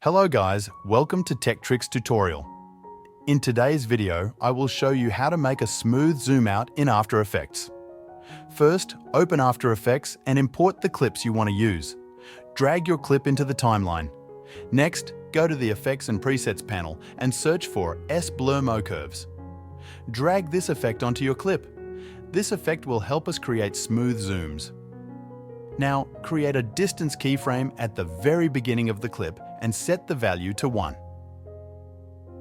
Hello guys, welcome to Tech Tricks tutorial. In today's video, I will show you how to make a smooth zoom out in After Effects. First, open After Effects and import the clips you want to use. Drag your clip into the timeline. Next, go to the Effects and Presets panel and search for S-Blur Mo Curves. Drag this effect onto your clip. This effect will help us create smooth zooms. Now, create a distance keyframe at the very beginning of the clip and set the value to 1.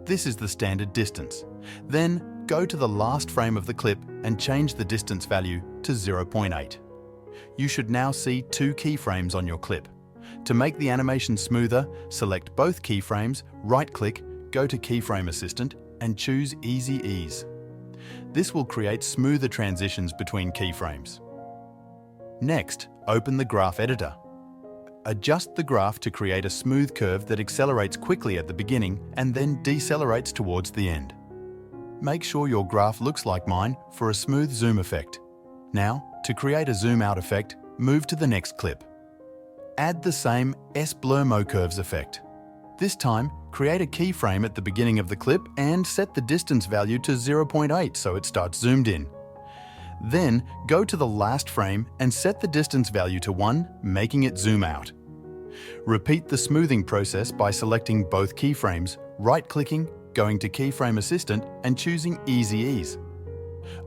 This is the standard distance. Then, go to the last frame of the clip and change the distance value to 0.8. You should now see 2 keyframes on your clip. To make the animation smoother, select both keyframes, right-click, go to Keyframe Assistant, and choose Easy Ease. This will create smoother transitions between keyframes. Next, open the graph editor. Adjust the graph to create a smooth curve that accelerates quickly at the beginning and then decelerates towards the end. Make sure your graph looks like mine for a smooth zoom effect. Now, to create a zoom out effect, move to the next clip. Add the same S-Blur Mo Curves effect. This time, create a keyframe at the beginning of the clip and set the distance value to 0.8 so it starts zoomed in. Then, go to the last frame and set the distance value to 1, making it zoom out. Repeat the smoothing process by selecting both keyframes, right-clicking, going to Keyframe Assistant, and choosing Easy Ease.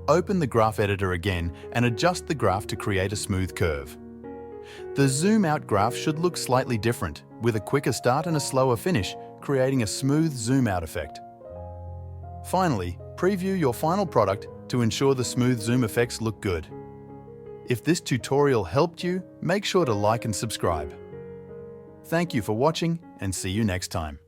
Open the graph editor again and adjust the graph to create a smooth curve. The zoom out graph should look slightly different, with a quicker start and a slower finish, creating a smooth zoom out effect. Finally, preview your final product to ensure the smooth zoom effects look good. If this tutorial helped you, make sure to like and subscribe. Thank you for watching and see you next time.